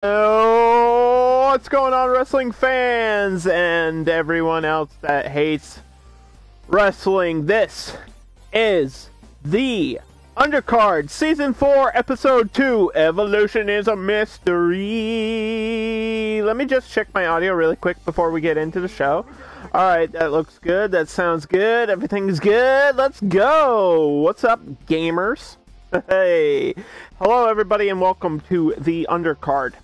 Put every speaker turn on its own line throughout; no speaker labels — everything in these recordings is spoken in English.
Oh, what's going on, wrestling fans and everyone else that hates wrestling? This is the Undercard Season 4, Episode 2, Evolution is a Mystery. Let me just check my audio really quick before we get into the show. Alright, that looks good, that sounds good, everything's good, let's go! What's up, gamers? Hey! Hello everybody and welcome to the Undercard.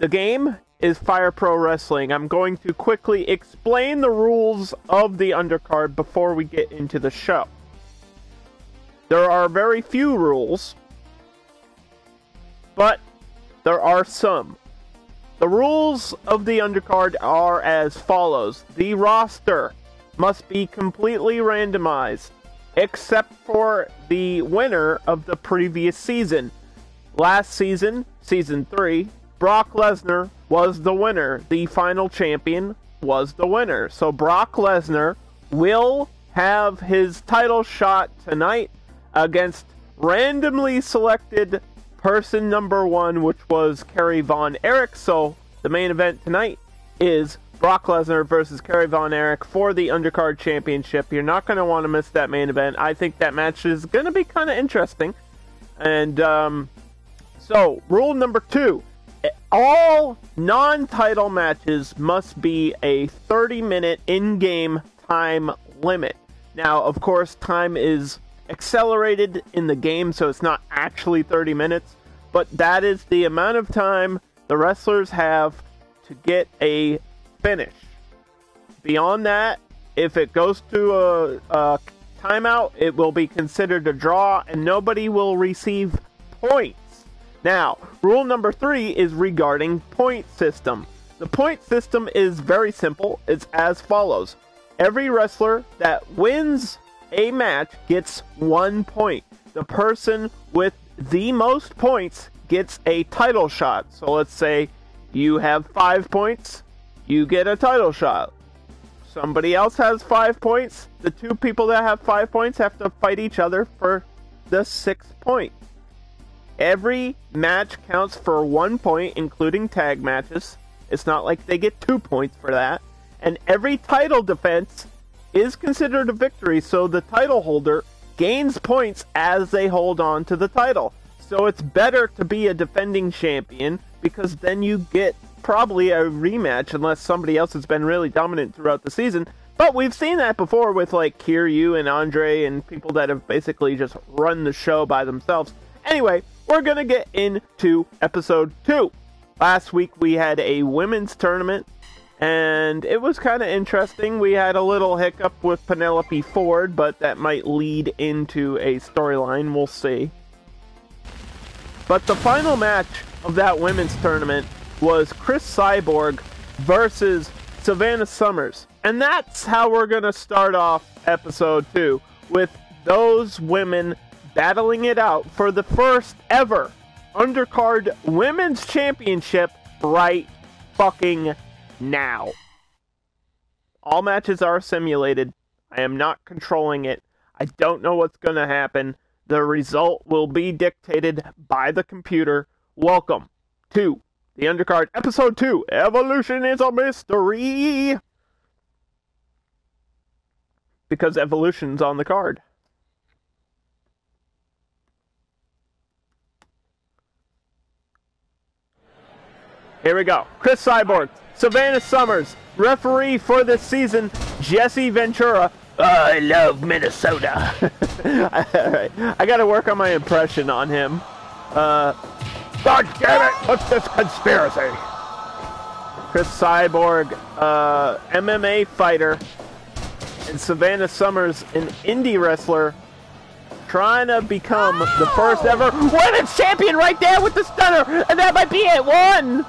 The game is Fire Pro Wrestling. I'm going to quickly explain the rules of the Undercard before we get into the show. There are very few rules, but there are some. The rules of the Undercard are as follows. The roster must be completely randomized, except for the winner of the previous season. Last season, Season 3, Brock Lesnar was the winner. The final champion was the winner. So Brock Lesnar will have his title shot tonight against randomly selected person number 1, which was Kerry Von Erich. So the main event tonight is Brock Lesnar versus Kerry Von Erich for the Undercard Championship. You're not going to want to miss that main event. I think that match is going to be kind of interesting. And so, rule number 2. All non-title matches must be a 30-minute in-game time limit. Now, of course, time is accelerated in the game, so it's not actually 30 minutes, but that is the amount of time the wrestlers have to get a finish. Beyond that, if it goes to a timeout, it will be considered a draw, and nobody will receive points. Now, rule number 3 is regarding point system. The point system is very simple. It's as follows. Every wrestler that wins a match gets 1 point. The person with the most points gets a title shot. So let's say you have 5 points, you get a title shot. Somebody else has 5 points. The 2 people that have 5 points have to fight each other for the 6th point. Every match counts for 1 point, including tag matches. It's not like they get 2 points for that. And every title defense is considered a victory, so the title holder gains points as they hold on to the title. So it's better to be a defending champion, because then you get probably a rematch unless somebody else has been really dominant throughout the season. But we've seen that before with like Kiryu and Andre and people that have basically just run the show by themselves. Anyway, we're going to get into episode 2. Last week we had a women's tournament, and it was kind of interesting. We had a little hiccup with Penelope Ford, but that might lead into a storyline. We'll see. But the final match of that women's tournament was Cris Cyborg versus Savannah Summers. And that's how we're going to start off episode 2, with those women battling it out for the first ever Undercard Women's Championship right fucking now. All matches are simulated. I am not controlling it. I don't know what's going to happen. The result will be dictated by the computer. Welcome to the Undercard Episode 2, Evolution is a Mystery. Because Evolution's on the card. Here we go. Cris Cyborg, Savannah Summers, referee for this season, Jesse Ventura. I love Minnesota. Alright, I gotta work on my impression on him. God damn it, what's this conspiracy? Cris Cyborg, MMA fighter, and Savannah Summers, an indie wrestler, trying to become the first ever women's champion right there with the stunner, and that might be it. 1!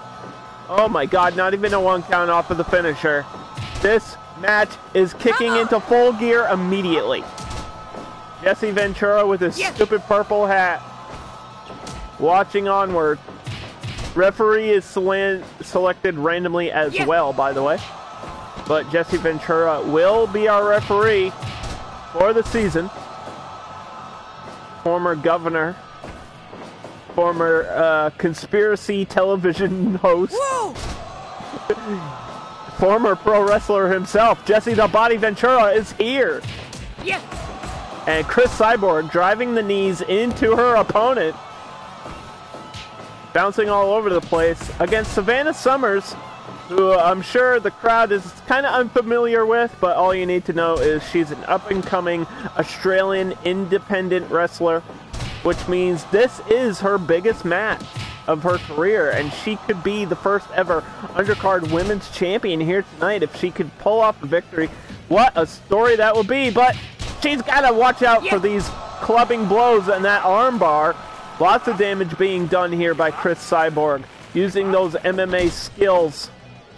Oh my god, not even a 1 count off of the finisher. This match is kicking into full gear immediately. Jesse Ventura with his stupid purple hat. Watching onward. Referee is selected randomly as well, by the way. But Jesse Ventura will be our referee for the season. Former governor former conspiracy television host. Former pro wrestler himself, Jesse the Body Ventura, is here.
Yes.
And Cris Cyborg driving the knees into her opponent. Bouncing all over the place against Savannah Summers, who I'm sure the crowd is kind of unfamiliar with, but all you need to know is she's an up-and-coming Australian independent wrestler, which means this is her biggest match of her career, and she could be the first ever Undercard Women's Champion here tonight if she could pull off a victory. What a story that would be, but she's got to watch out for these clubbing blows and that armbar. Lots of damage being done here by Cris Cyborg, using those MMA skills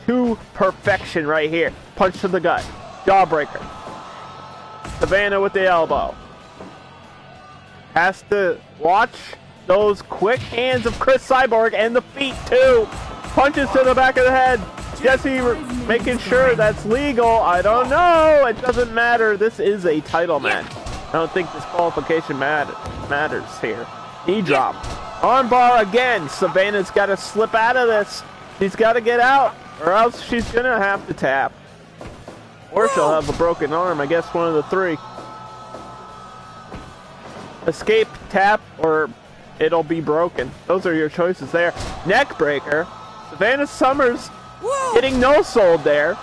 to perfection right here. Punch to the gut. Jawbreaker. Savannah with the elbow. Has to watch those quick hands of Cris Cyborg and the feet too. Punches to the back of the head. Jesse making sure that's legal. I don't know. It doesn't matter. This is a title match. I don't think disqualification matters here. Knee drop. Armbar again. Savannah's got to slip out of this. She's got to get out, or else she's going to have to tap. Or she'll have a broken arm. I guess one of the three. Escape, tap, or it'll be broken. Those are your choices there. Neck breaker. Savannah Summers getting no-sold there.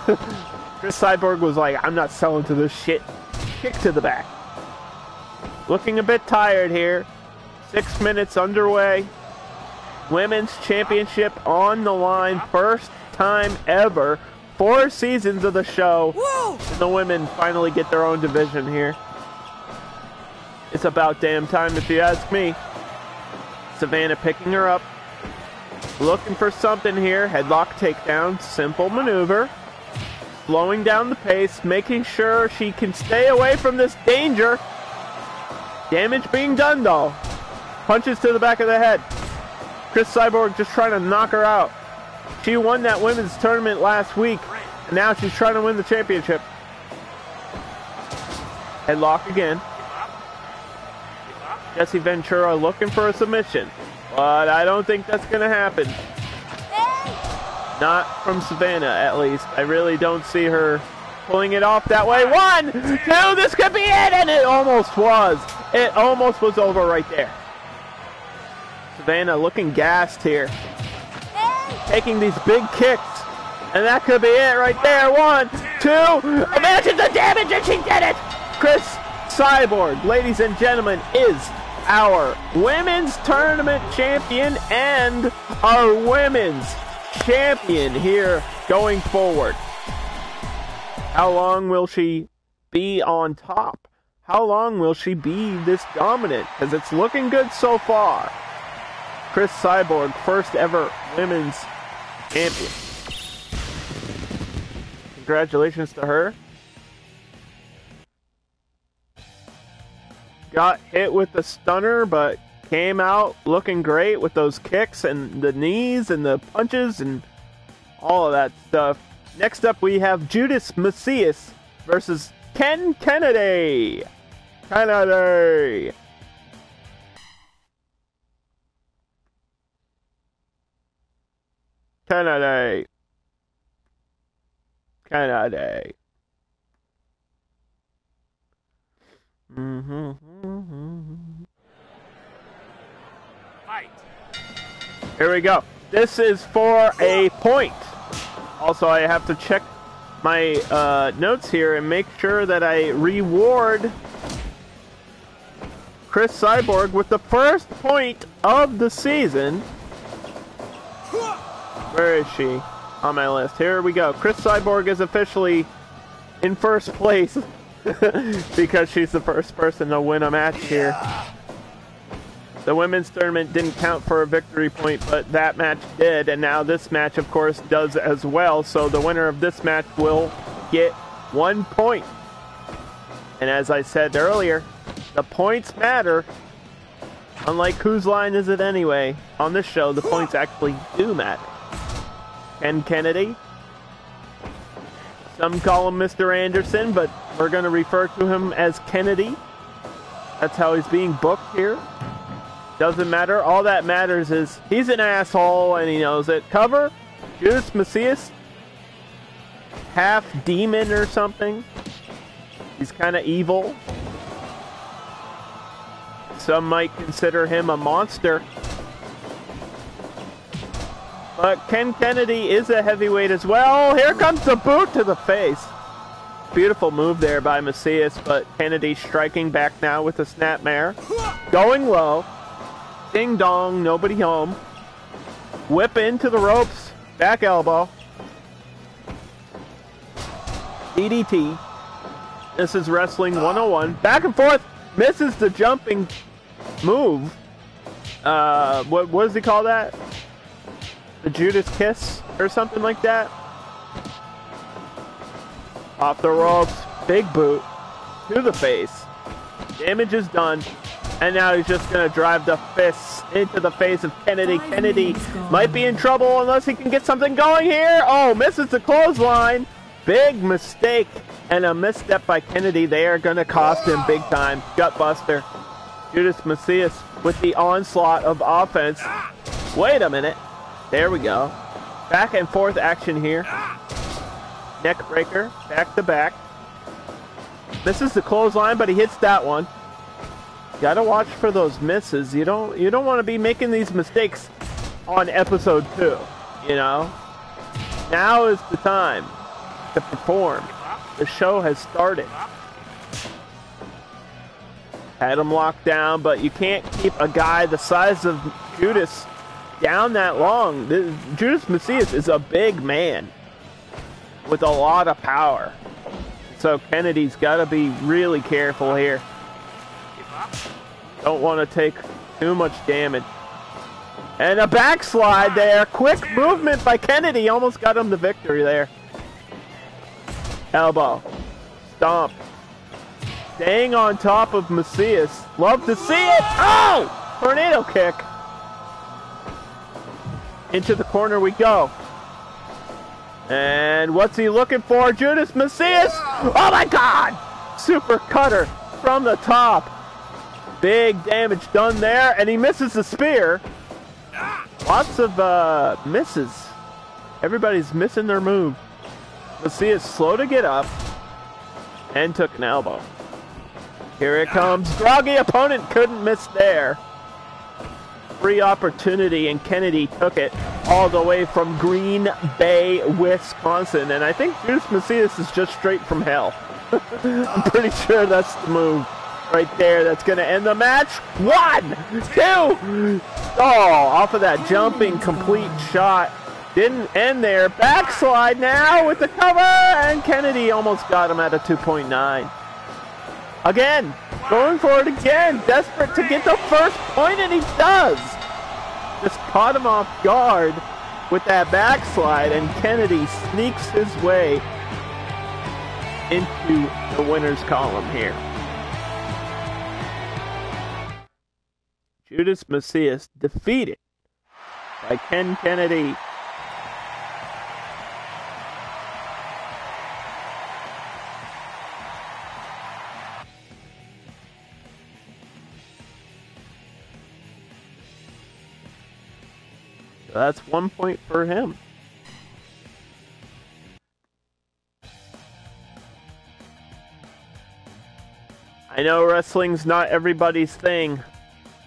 Cris Cyborg was like, I'm not selling to this shit. Kick to the back. Looking a bit tired here. 6 minutes underway. Women's Championship on the line. First time ever. 4 seasons of the show. And the women finally get their own division here. It's about damn time if you ask me. Savannah picking her up. Looking for something here. Headlock takedown. Simple maneuver. Slowing down the pace. Making sure she can stay away from this danger. Damage being done though. Punches to the back of the head. Cris Cyborg just trying to knock her out. She won that women's tournament last week. And now she's trying to win the championship. Headlock again. Jesse Ventura looking for a submission. But I don't think that's going to happen. Not from Savannah, at least. I really don't see her pulling it off that way. 1, 2, this could be it! And it almost was. It almost was over right there. Savannah looking gassed here. Taking these big kicks. And that could be it right there. 1, 2. Imagine the damage, and she did it! Cris Cyborg, ladies and gentlemen, is our women's tournament champion and our women's champion here going forward. How long will she be on top? How long will she be this dominant? Because it's looking good so far. Cris Cyborg, first ever women's champion. Congratulations to her. Got hit with the stunner, but came out looking great with those kicks and the knees and the punches and all of that stuff. Next up, we have Judas Mesias versus Kennedy. Kennedy. Kennedy. Kennedy.
Fight.
Here we go. This is for a point. Also, I have to check my notes here and make sure that I reward Cris Cyborg with the first point of the season. Where is she on my list? Here we go. Cris Cyborg is officially in first place. Because she's the first person to win a match here. The women's tournament didn't count for a victory point, but that match did, and now this match, of course, does as well, so the winner of this match will get 1 point. And as I said earlier, the points matter. Unlike Whose Line Is It Anyway? On this show, the points actually do matter. Ken Kennedy. Some call him Mr. Anderson, but we're going to refer to him as Kennedy. That's how he's being booked here. Doesn't matter. All that matters is he's an asshole and he knows it. Cover. Judas Mesias. Half demon or something. He's kind of evil. Some might consider him a monster. But Ken Kennedy is a heavyweight as well. Here comes the boot to the face. Beautiful move there by Mesias, but Kennedy striking back now with a snapmare. Going low. Ding dong, nobody home. Whip into the ropes. Back elbow. DDT. This is Wrestling 101. Back and forth. Misses the jumping move. What does he call that? The Judas kiss or something like that. Off the ropes. Big boot to the face. Damage is done. And now he's just going to drive the fists into the face of Kennedy. Kennedy might be in trouble unless he can get something going here. Oh, misses the clothesline. Big mistake. And a misstep by Kennedy. They are going to cost him big time. Gutbuster. Judas Mesias with the onslaught of offense. Wait a minute. There we go. Back and forth action here. Neck breaker. Back to back. Misses the clothesline, but he hits that one. Gotta watch for those misses. You don't want to be making these mistakes on episode 2. You know? Now is the time to perform. The show has started. Had him locked down, but you can't keep a guy the size of Judas down that long. Judas Mesias is a big man with a lot of power. So Kennedy's got to be really careful here. Don't want to take too much damage. And a backslide there. Quick movement by Kennedy. Almost got him the victory there. Elbow. Stomp. Staying on top of Mesias. Love to see it. Oh! Tornado kick. Into the corner we go. And what's he looking for? Judas Mesias. Oh my God! Super cutter from the top. Big damage done there. And he misses the spear. Lots of misses. Everybody's missing their move. Mesias slow to get up. And took an elbow. Here it comes. Groggy opponent couldn't miss there. Free opportunity, and Kennedy took it all the way from Green Bay, Wisconsin. And I think Judas Mesias is just straight from hell. I'm pretty sure that's the move right there that's going to end the match. 1, 2. Oh, off of that jumping complete shot. Didn't end there. Backslide now with the cover, and Kennedy almost got him at a 2.9. Again, going for it again, desperate to get the first point, and he does. Just caught him off guard with that backslide, and Kennedy sneaks his way into the winner's column here. Judas Mesias defeated by Ken Kennedy. So that's 1 point for him. I know wrestling's not everybody's thing,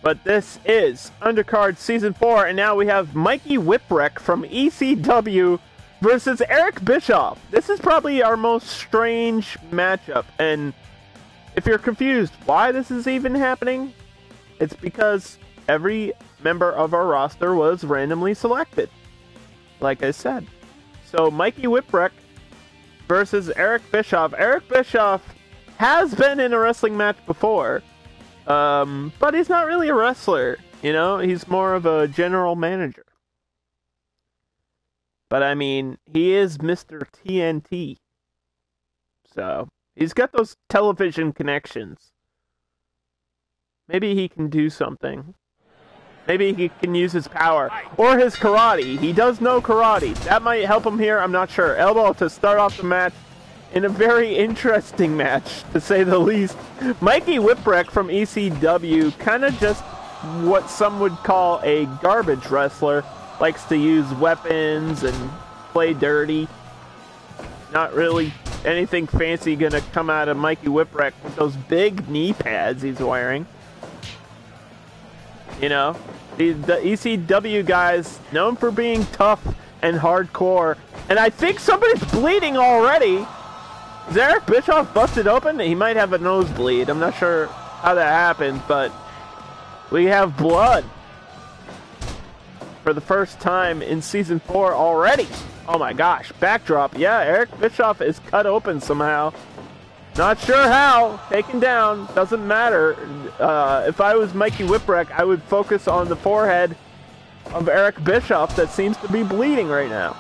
but this is Undercard Season 4, and now we have Mikey Whipwreck from ECW versus Eric Bischoff. This is probably our most strange matchup, and if you're confused why this is even happening, it's because every member of our roster was randomly selected, like I said. So Mikey Whipwreck versus Eric Bischoff. Eric Bischoff has been in a wrestling match before, but he's not really a wrestler, you know? He's more of a general manager. But I mean, he is Mr. TNT. So, he's got those television connections. Maybe he can do something. Maybe he can use his power. Or his karate. He does know karate. That might help him here, I'm not sure. Elbow to start off the match in a very interesting match, to say the least. Mikey Whipwreck from ECW kind of just what some would call a garbage wrestler. Likes to use weapons and play dirty. Not really anything fancy gonna come out of Mikey Whipwreck with those big knee pads he's wearing. You know, the ECW guys known for being tough and hardcore. And I think somebody's bleeding already. Is Eric Bischoff busted open? He might have a nosebleed. I'm not sure how that happened, but we have blood for the first time in Season 4 already. Oh my gosh, backdrop. Yeah, Eric Bischoff is cut open somehow. Not sure how. Taken down. Doesn't matter. If I was Mikey Whipwreck, I would focus on the forehead of Eric Bischoff that seems to be bleeding right now.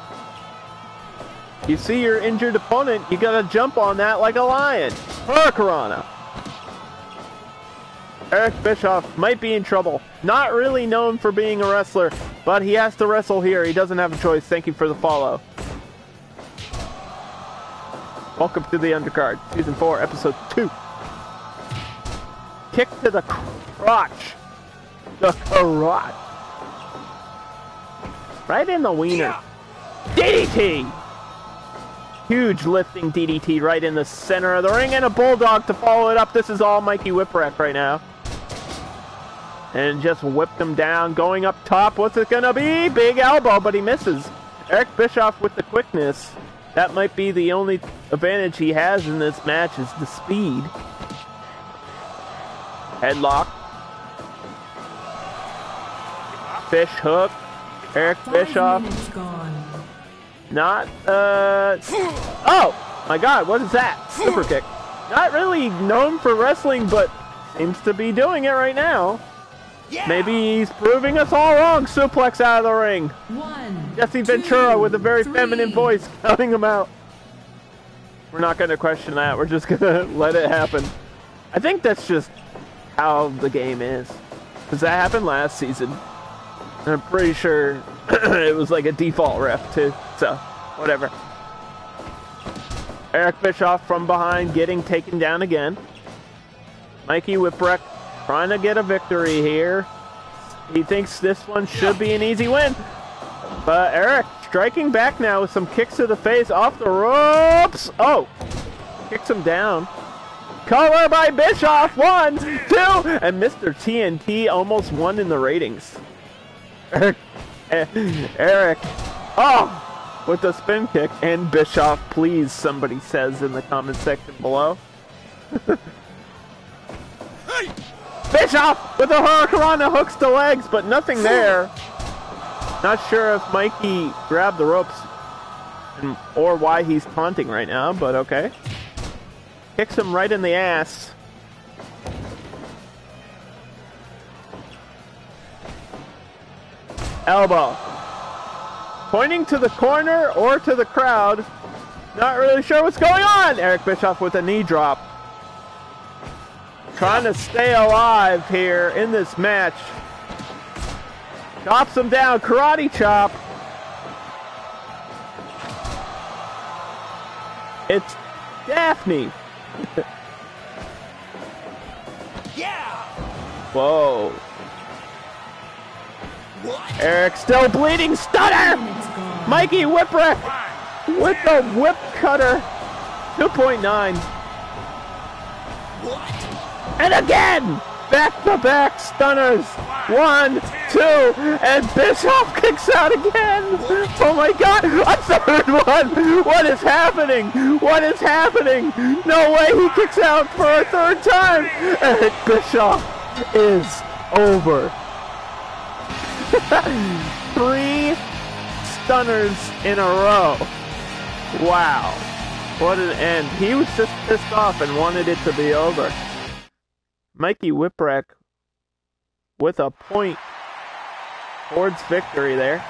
You see your injured opponent, you gotta jump on that like a lion. Hurricanrana. Eric Bischoff might be in trouble. Not really known for being a wrestler, but he has to wrestle here. He doesn't have a choice. Thank you for the follow. Welcome to the Undercard, Season 4, Episode 2. Kick to the crotch. The crotch. Right in the wiener. DDT! Huge lifting DDT right in the center of the ring, and a bulldog to follow it up. This is all Mikey Whipwreck right now. And just whipped him down, going up top. What's it gonna be? Big elbow, but he misses. Eric Bischoff with the quickness. That might be the only advantage he has in this match, is the speed. Headlock. Fish hook. Eric Bischoff. Not, oh! My god, what is that? Super kick. Not really known for wrestling, but seems to be doing it right now. Yeah. Maybe he's proving us all wrong. Suplex out of the ring. Jesse Ventura with a very feminine voice counting him out. We're not going to question that. We're just going to let it happen. I think that's just how the game is. Because that happened last season. And I'm pretty sure it was like a default ref too. So, whatever. Eric Bischoff from behind getting taken down again. Mikey Whipwreck trying to get a victory here. He thinks this one should be an easy win. But Eric striking back now with some kicks to the face off the ropes. Oh, kicks him down. Cover by Bischoff. 1, 2, and Mr. TNT almost won in the ratings. Eric. Oh, with the spin kick. And Bischoff, please, somebody says in the comment section below. Bischoff with a hurricanrana, hooks the legs, but nothing there. Not sure if Mikey grabbed the ropes or why he's taunting right now, but okay. Kicks him right in the ass. Elbow. Pointing to the corner or to the crowd. Not really sure what's going on. Eric Bischoff with a knee drop. Trying to stay alive here in this match. Chops him down. Karate chop. It's Daphne.
Yeah.
Whoa.
What?
Eric still bleeding. Stunner. Mikey Whipwreck with the whip cutter. 2.9.
What?
And again! Back-to-back stunners! 1, 2, and Bischoff kicks out again! Oh my god! A third one! What is happening? What is happening? No way he kicks out for a third time! Eric Bischoff is over. 3 stunners in a row. Wow. What an end. He was just pissed off and wanted it to be over. Mikey Whipwreck with a point towards victory there.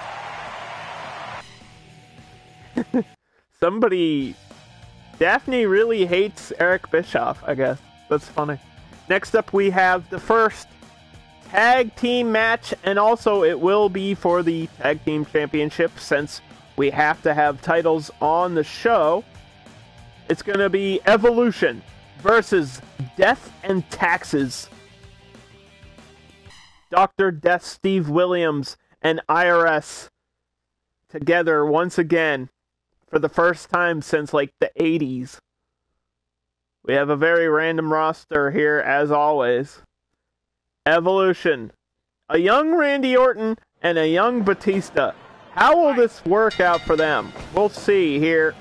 Daphne really hates Eric Bischoff, I guess. That's funny. Next up we have the first tag team match, and also it will be for the tag team championship since we have to have titles on the show. It's going to be Evolution versus Death and Taxes. Dr. Death Steve Williams and IRS together once again for the first time since like the 80s. We have a very random roster here as always. Evolution. A young Randy Orton and a young Batista. How will this work out for them? We'll see here.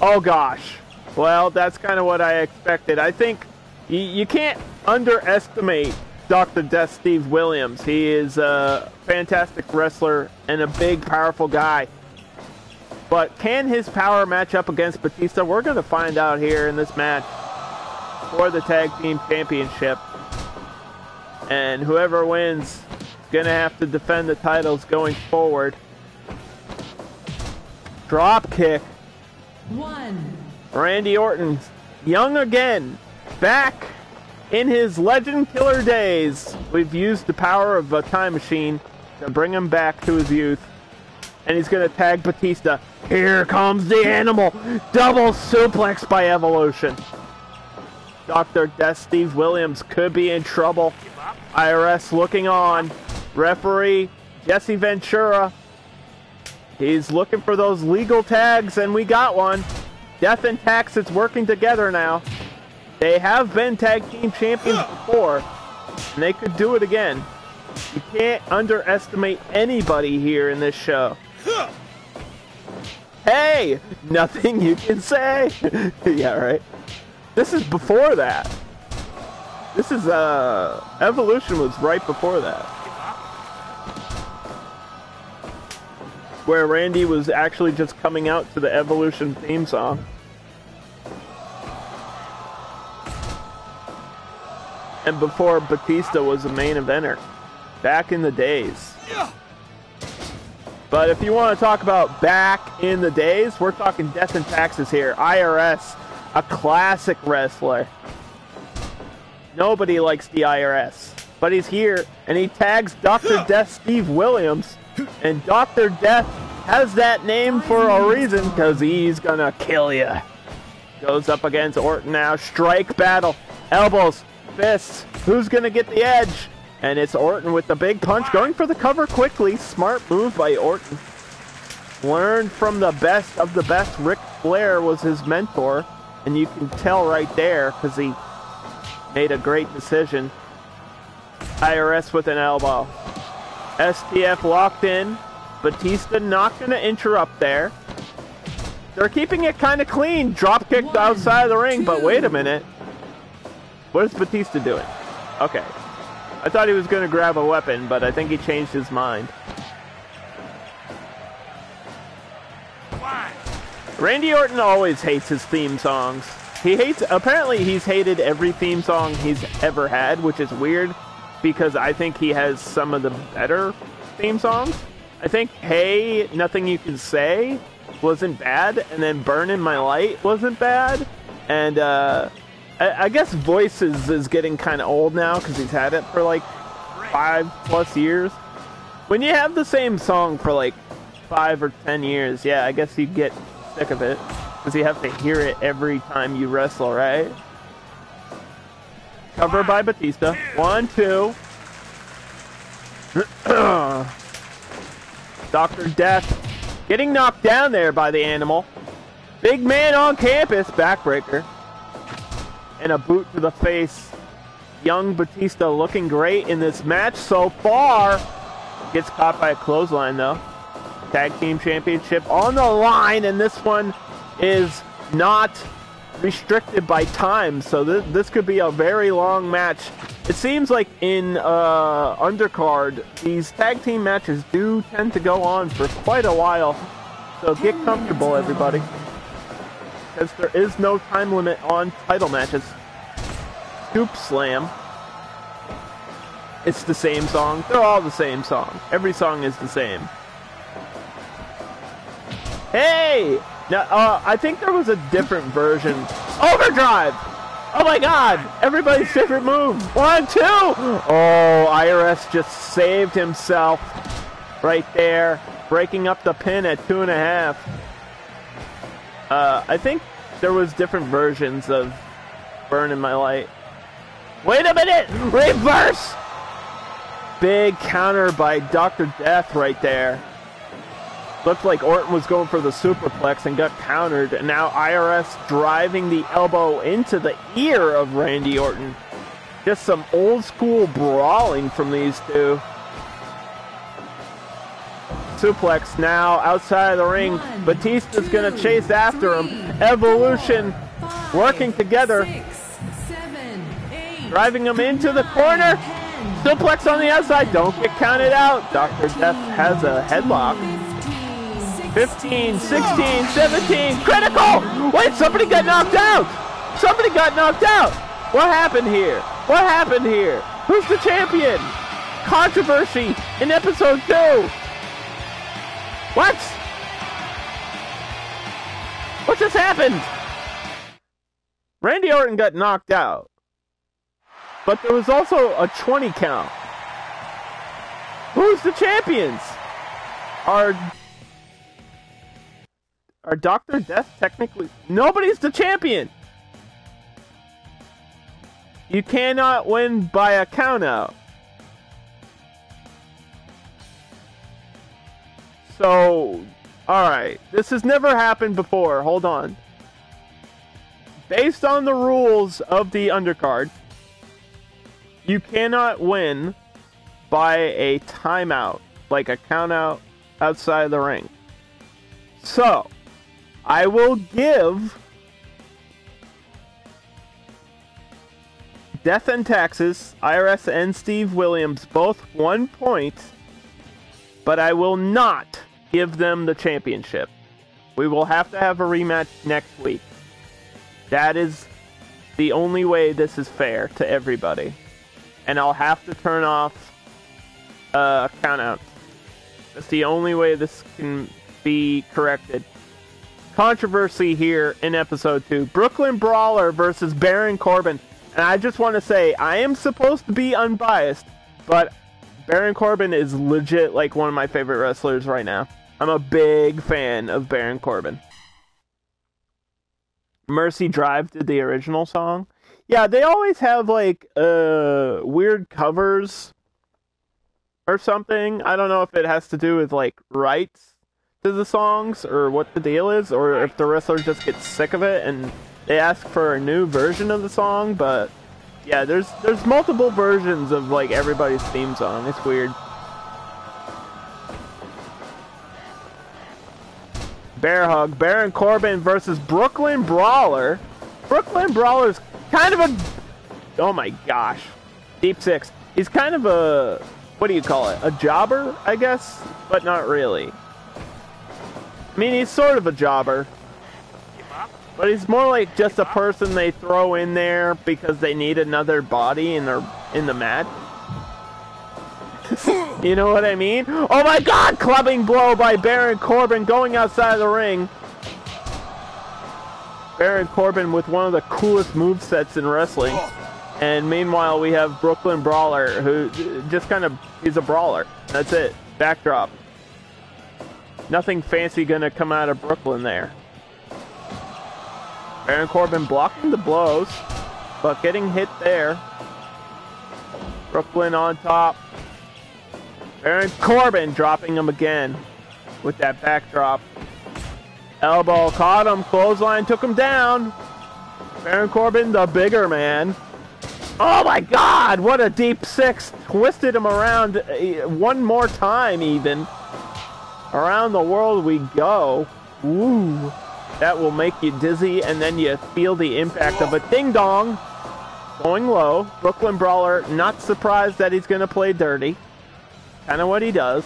Oh gosh. Well, that's kind of what I expected. I think you can't underestimate Dr. Death Steve Williams. He is a fantastic wrestler and a big, powerful guy. But can his power match up against Batista? We're going to find out here in this match for the Tag Team Championship. And whoever wins is going to have to defend the titles going forward. Drop kick.
1.
Randy Orton, young again, back in his Legend Killer days. We've used the power of a time machine to bring him back to his youth. And he's going to tag Batista. Here comes the animal. Double suplex by Evolution. Dr. Death Steve Williams could be in trouble. IRS looking on. Referee Jesse Ventura. He's looking for those legal tags, and we got one. Death and Tax is working together now. They have been tag team champions before, and they could do it again. You can't underestimate anybody here in this show. Hey! Nothing you can say! Yeah, right. This is before that. This is, Evolution was right before that. Where Randy was actually just coming out to the Evolution theme song. And before Batista was the main eventer. Back in the days. But if you want to talk about back in the days, we're talking Death and Taxes here. IRS, a classic wrestler. Nobody likes the IRS. But he's here, and he tags Dr. Death Steve Williams. And Dr. Death has that name for a reason, because he's gonna kill you. Goes up against Orton now. Strike battle. Elbows. Fists. Who's gonna get the edge? And it's Orton with the big punch. Going for the cover quickly. Smart move by Orton. Learned from the best of the best. Ric Flair was his mentor. And you can tell right there, because he made a great decision. IRS with an elbow. STF locked in. Batista not going to interrupt there. They're keeping it kind of clean. Drop kicked outside of the ring, but wait a minute. What is Batista doing? Okay. I thought he was going to grab a weapon, but I think he changed his mind. Randy Orton always hates his theme songs. Apparently he's hated every theme song he's ever had, which is weird because I think he has some of the better theme songs. I think Hey, Nothing You Can Say wasn't bad, and then Burnin' My Light wasn't bad, and I guess Voices is getting kind of old now because he's had it for like 5+ years. When you have the same song for like 5 or 10 years, yeah, I guess you get sick of it because you have to hear it every time you wrestle, right? Cover by Batista. 1, 2. Dr. Death getting knocked down there by the animal. Big man on campus. Backbreaker. And a boot to the face. Young Batista looking great in this match so far. Gets caught by a clothesline though. Tag Team Championship on the line, and this one is not restricted by time, so this could be a very long match. It seems like in Undercard, these tag team matches do tend to go on for quite a while, so get comfortable, everybody, because there is no time limit on title matches. Scoop Slam. It's the same song. They're all the same song. Every song is the same. Hey! Now, I think there was a different version. Overdrive! Oh my god! Everybody's favorite move! 1, 2! Oh, IRS just saved himself right there. Breaking up the pin at 2.5. I think there was different versions of Burnin' My Light. Wait a minute! Reverse! Big counter by Dr. Death right there. Looked like Orton was going for the superplex and got countered. And now IRS driving the elbow into the ear of Randy Orton. Just some old school brawling from these two. Suplex now outside of the ring. Batista's going to chase after him. Evolution working together. Driving him into the corner. Suplex on the outside. Don't get counted out. Dr. Death has a headlock. 15, 16, 17. Critical! Wait, somebody got knocked out. Somebody got knocked out. What happened here? What happened here? Who's the champion? Controversy in episode 2. What? What just happened? Randy Orton got knocked out. But there was also a 20 count. Who's the champions? Are Dr. Death technically... Nobody's the champion! You cannot win by a countout. So, alright. This has never happened before. Hold on. Based on the rules of the Undercard, you cannot win by a timeout, like a countout outside the ring. So, I will give Death and Taxes, IRS and Steve Williams both 1 point, but I will not give them the championship. We will have to have a rematch next week. That is the only way this is fair to everybody. And I'll have to turn off countouts. That's the only way this can be corrected. Controversy here in episode 2. Brooklyn Brawler versus Baron Corbin. And I just want to say, I am supposed to be unbiased, but Baron Corbin is legit like one of my favorite wrestlers right now. I'm a big fan of Baron Corbin. Mercy Drive did the original song. Yeah, they always have like weird covers or something. I don't know if it has to do with like rights to the songs or what the deal is, or if the wrestler just gets sick of it and they ask for a new version of the song. But yeah, there's multiple versions of like everybody's theme song. It's weird. Bear hug. Baron Corbin versus Brooklyn Brawler. Brooklyn Brawler's kind of a... Oh my gosh. Deep six. He's kind of a... What do you call it? A jobber, I guess? But not really. I mean, he's sort of a jobber. But he's more like just a person they throw in there because they need another body in the match. You know what I mean? Oh my god! Clubbing blow by Baron Corbin going outside of the ring. Baron Corbin with one of the coolest movesets in wrestling. And meanwhile, we have Brooklyn Brawler, who just kind of... He's a brawler. That's it. Backdrop. Nothing fancy gonna come out of Brooklyn there. Baron Corbin blocking the blows, but getting hit there. Brooklyn on top. Baron Corbin dropping him again with that backdrop. Elbow caught him, clothesline took him down. Baron Corbin, the bigger man. Oh my god, what a deep six. Twisted him around one more time even. Around the world we go. Woo. That will make you dizzy, and then you feel the impact of a ding-dong. Going low. Brooklyn Brawler, not surprised that he's going to play dirty. Kind of what he does.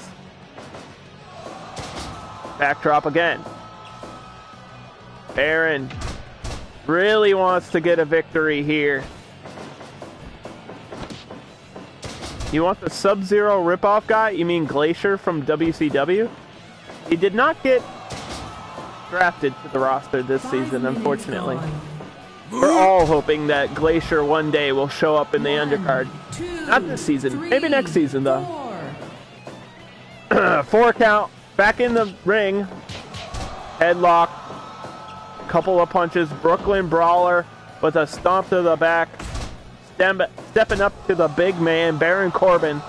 Backdrop again. Baron really wants to get a victory here. You want the Sub-Zero ripoff guy? You mean Glacier from WCW? He did not get drafted to the roster this season, unfortunately. We're all hoping that Glacier one day will show up in the Undercard. Not this season. Maybe next season, though. 4 count. Back in the ring. Headlock. Couple of punches. Brooklyn Brawler with a stomp to the back. Stepping up to the big man, Baron Corbin.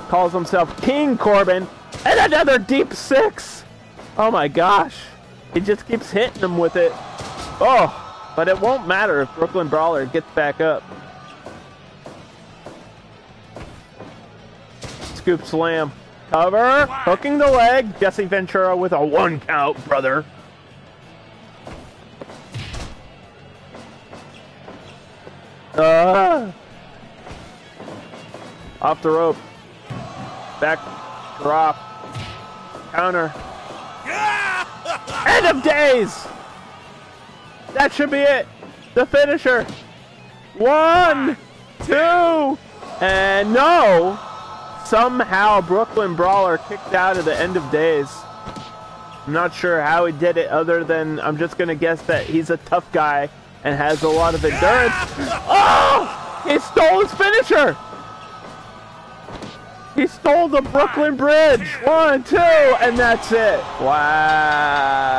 calls himself King Corbin, and another deep 6. Oh my gosh. He just keeps hitting him with it. Oh, but it won't matter if Brooklyn Brawler gets back up. Scoop slam. Cover. Hooking the leg. Jesse Ventura with a 1 count, brother. Off the rope. Back drop. Counter. End of days! That should be it. The finisher. 1, 2, and no! Somehow Brooklyn Brawler kicked out of the end of days. I'm not sure how he did it other than I'm just going to guess that he's a tough guy and has a lot of endurance. Oh! He stole his finisher! He stole the Brooklyn Bridge. 1, 2, and that's it. Wow.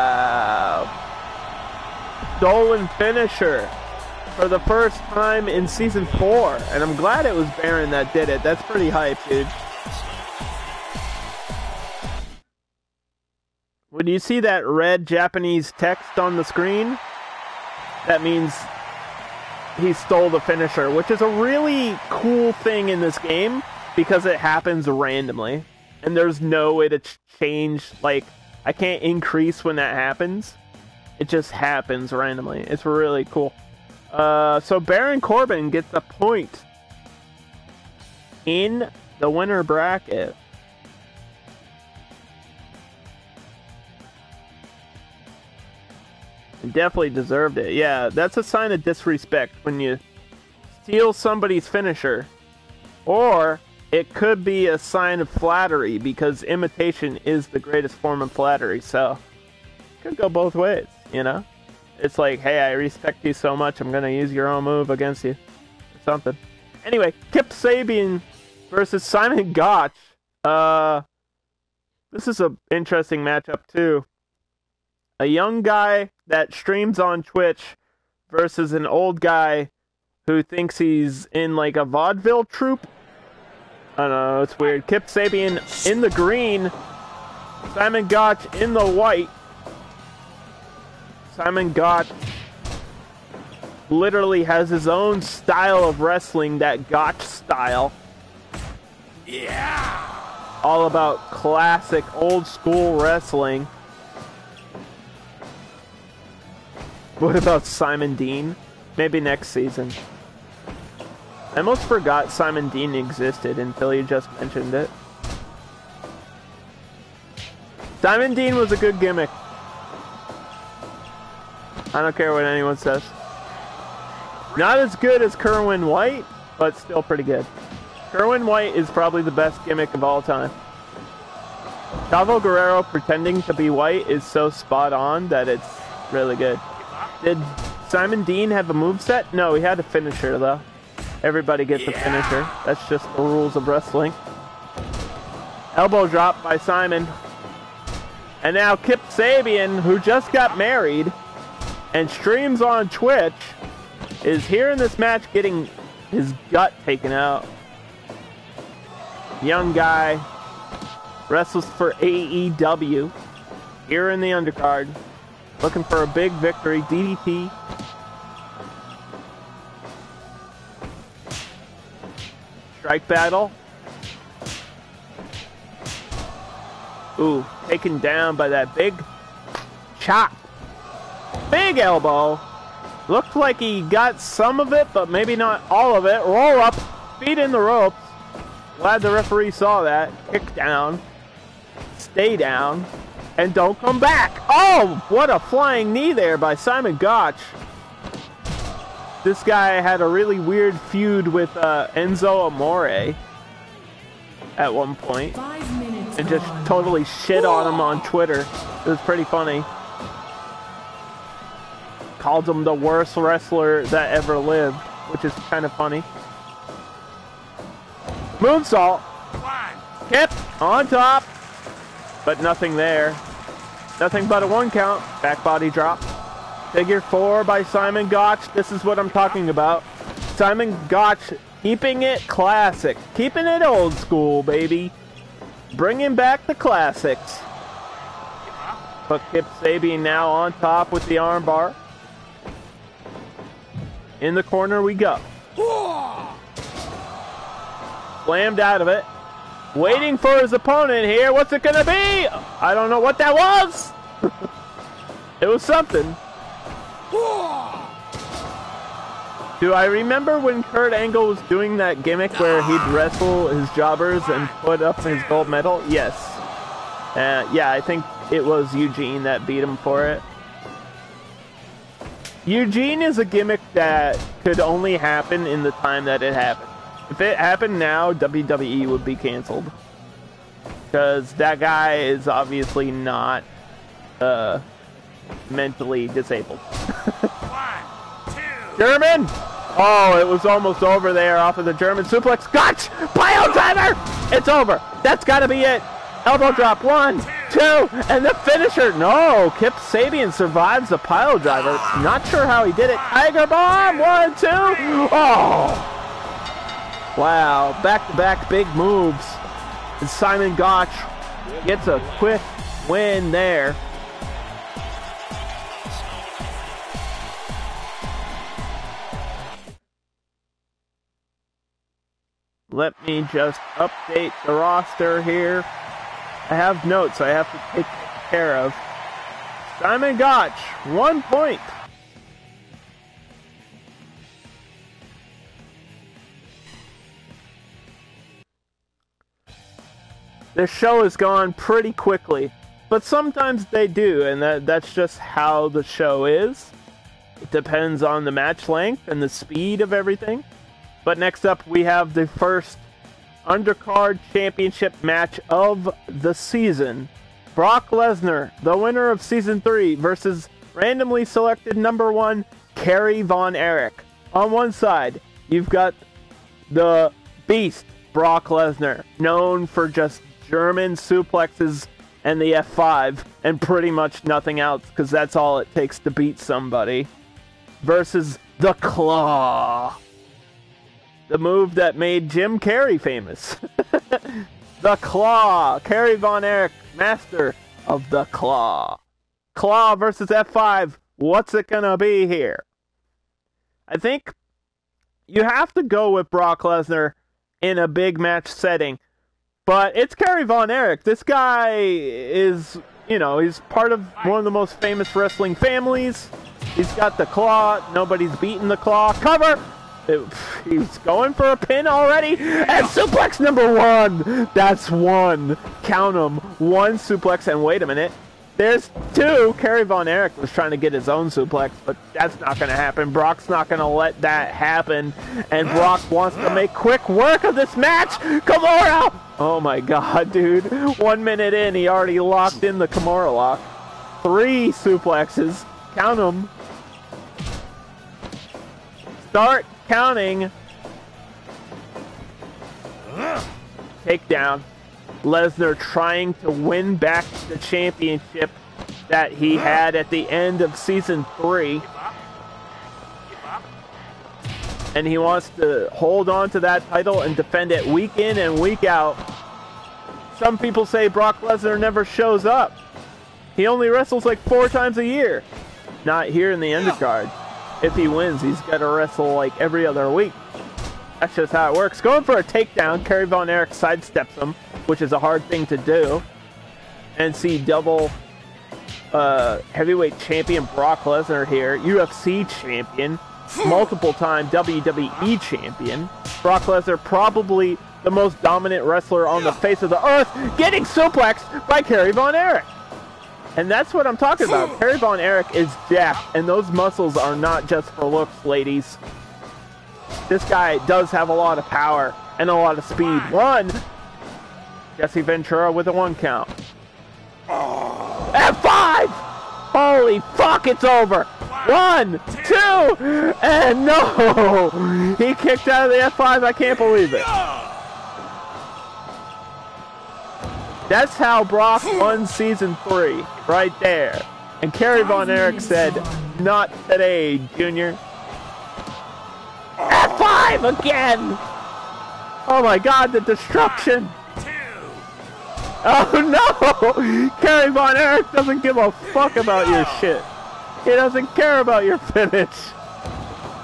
Stolen finisher for the first time in season 4. And I'm glad it was Baron that did it. That's pretty hype, dude. When you see that red Japanese text on the screen, that means he stole the finisher, which is a really cool thing in this game because it happens randomly. And there's no way to change, like, I can't increase when that happens. It just happens randomly. It's really cool. So Baron Corbin gets a point in the winner bracket. Definitely deserved it. Yeah, that's a sign of disrespect when you steal somebody's finisher. Or it could be a sign of flattery because imitation is the greatest form of flattery. So it could go both ways, you know? It's like, hey, I respect you so much, I'm going to use your own move against you. Or something. Anyway, Kip Sabian versus Simon Gotch. This is an interesting matchup, too. A young guy that streams on Twitch versus an old guy who thinks he's in, like, a vaudeville troupe. I don't know, it's weird. Kip Sabian in the green. Simon Gotch in the white. Simon Gotch literally has his own style of wrestling, that Gotch style.
Yeah!
All about classic old school wrestling. What about Simon Dean? Maybe next season. I almost forgot Simon Dean existed until you just mentioned it. Simon Dean was a good gimmick. I don't care what anyone says. Not as good as Kerwin White, but still pretty good. Kerwin White is probably the best gimmick of all time. Chavo Guerrero pretending to be white is so spot on that it's really good. Did Simon Dean have a moveset? No, he had a finisher though. Everybody gets a finisher. That's just the rules of wrestling. Elbow drop by Simon. And now Kip Sabian, who just got married and streams on Twitch, is here in this match getting his gut taken out. Young guy wrestles for AEW here in the undercard, looking for a big victory. DDT. Strike battle. Ooh, taken down by that big chop. Big elbow. Looked like he got some of it, but maybe not all of it. Roll up, feet in the ropes. Glad the referee saw that. Kick down. Stay down. And don't come back. Oh, what a flying knee there by Simon Gotch. This guy had a really weird feud with Enzo Amore at one point.
5 minutes
And just
gone.
totally shit on him on Twitter. It was pretty funny. Called him the worst wrestler that ever lived, which is kind of funny. Moonsault. Kip on top. But nothing there. Nothing but a 1 count. Back body drop. Figure 4 by Simon Gotch. This is what I'm talking about. Simon Gotch Keeping it classic. Keeping it old school, baby. Bringing back the classics. But Kip Sabian now on top with the armbar. In the corner we go. Slammed out of it. Waiting for his opponent here. What's it gonna be? I don't know what that was. It was something. Do I remember when Kurt Angle was doing that gimmick where he'd wrestle his jobbers and put up his gold medal? Yes. Yeah, I think it was Eugene that beat him for it. Eugene is a gimmick that could only happen in the time that it happened. If it happened now, WWE would be canceled. Because that guy is obviously not mentally disabled. German! Oh, it was almost over there off of the German suplex. Gotch! Pile driver! It's over. That's got to be it. Elbow drop. 1, 2, and the finisher. No, Kip Sabian survives the pile driver. Not sure how he did it. Tiger bomb. 1, 2. Oh! Wow, back-to-back big moves. And Simon Gotch gets a quick win there. Let me just update the roster here. I have notes I have to take care of. Simon Gotch, 1 point. This show has gone pretty quickly, but sometimes they do, and that's just how the show is. It depends on the match length and the speed of everything. But next up, we have the first Undercard Championship match of the season. Brock Lesnar, the winner of Season 3, versus randomly selected number 1, Kerry Von Erich. On one side, you've got the Beast, Brock Lesnar, known for just German suplexes and the F5, and pretty much nothing else, because that's all it takes to beat somebody. Versus the Claw. The move that made Jim Carrey famous. The Claw. Kerry Von Erich, master of the Claw. Claw versus F5. What's it gonna be here? I think you have to go with Brock Lesnar in a big match setting. But it's Kerry Von Erich. This guy is, he's part of one of the most famous wrestling families. He's got the Claw. Nobody's beaten the Claw. Cover! He's going for a pin already, and suplex number 1. That's 1. Count them. 1 suplex, and wait a minute. There's 2. Kerry Von Erich was trying to get his own suplex, but that's not going to happen. Brock's not going to let that happen, and Brock wants to make quick work of this match. Kimura! Oh my god, dude. 1 minute in, he already locked in the Kimura lock. 3 suplexes. Count them. Start counting. Takedown. Lesnar trying to win back the championship that he had at the end of Season 3. And he wants to hold on to that title and defend it week in and week out. Some people say Brock Lesnar never shows up. He only wrestles like 4 times a year. Not here in the Undercard. If he wins, he's got to wrestle like every other week. That's just how it works. Going for a takedown. Kerry Von Erich sidesteps him, which is a hard thing to do. And see double heavyweight champion Brock Lesnar here. UFC champion. Multiple-time WWE champion. Brock Lesnar, probably the most dominant wrestler on the face of the earth, getting suplexed by Kerry Von Erich. And that's what I'm talking about. Kerry Von Erich is jacked, and those muscles are not just for looks, ladies. This guy does have a lot of power and a lot of speed. 1. Jesse Ventura with a 1 count. F5! Holy fuck, it's over. 1, 2, and no! He kicked out of the F5. I can't believe it. That's how Brock won Season 3, right there. And Kerry Von Erich said, "Not today, Junior." F5! alive again! Oh my god, the destruction! Oh no! Kerry Von Erich doesn't give a fuck about your shit. He doesn't care about your finish.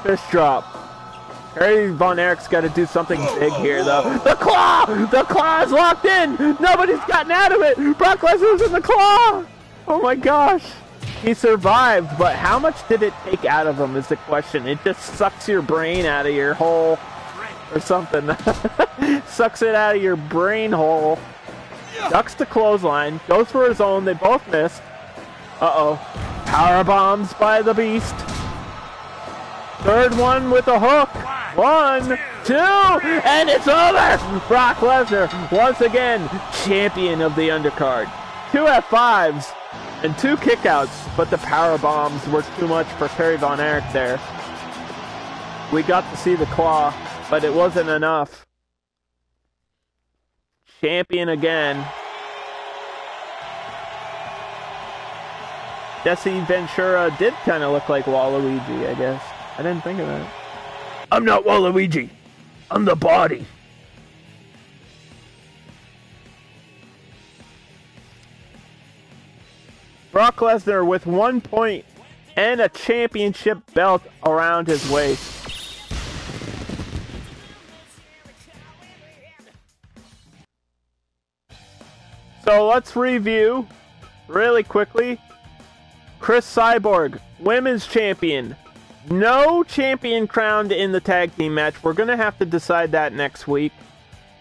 Fist drop. Kerry Von Erich's got to do something big here, though. The claw! The claw is locked in! Nobody's gotten out of it! Brock Lesnar's in the claw! Oh my gosh. He survived, but how much did it take out of him is the question. It just sucks your brain out of your hole or something. Sucks it out of your brain hole. Ducks the clothesline, goes for his own, they both missed. Uh-oh. Power bombs by the Beast. Third one with a hook. 1, 2, and it's over! Brock Lesnar, once again, champion of the Undercard. 2 F5s and 2 kickouts, but the power bombs were too much for Kerry Von Erich there. We got to see the claw, but it wasn't enough. Champion again. Jesse Ventura did kind of look like Waluigi, I guess. I didn't think of that. I'm not Waluigi. I'm the body. Brock Lesnar with 1 point and a championship belt around his waist. So let's review really quickly. Cris Cyborg, women's champion. No champion crowned in the tag team match. We're going to have to decide that next week.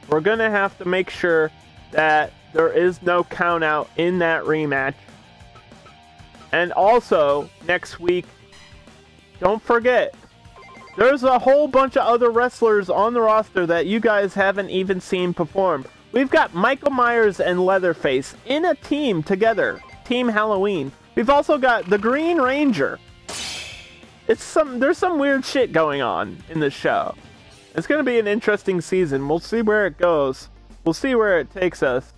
We're going to have to make sure that there is no count out in that rematch. And also, next week, don't forget, there's a whole bunch of other wrestlers on the roster that you guys haven't even seen perform. We've got Michael Myers and Leatherface in a team together. Team Halloween. We've also got the Green Ranger. There's some weird shit going on in this show. It's going to be an interesting season. We'll see where it goes. We'll see where it takes us.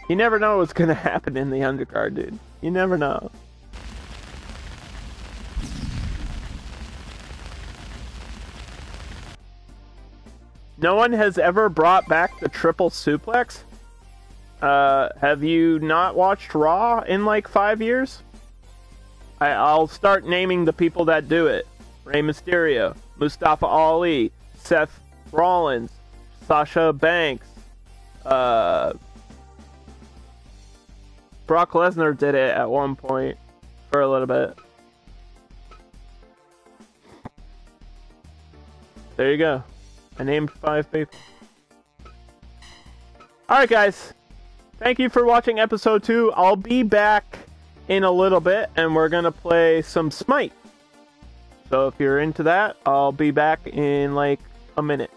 You never know what's going to happen in the Undercard, dude. You never know. No one has ever brought back the triple suplex? Have you not watched Raw in like 5 years? I'll start naming the people that do it. Rey Mysterio, Mustafa Ali, Seth Rollins, Sasha Banks, Brock Lesnar did it at one point for a little bit. There you go. I named 5 people. Alright guys, thank you for watching episode 2. I'll be back in a little bit and we're gonna play some Smite. So if you're into that, I'll be back in like a minute.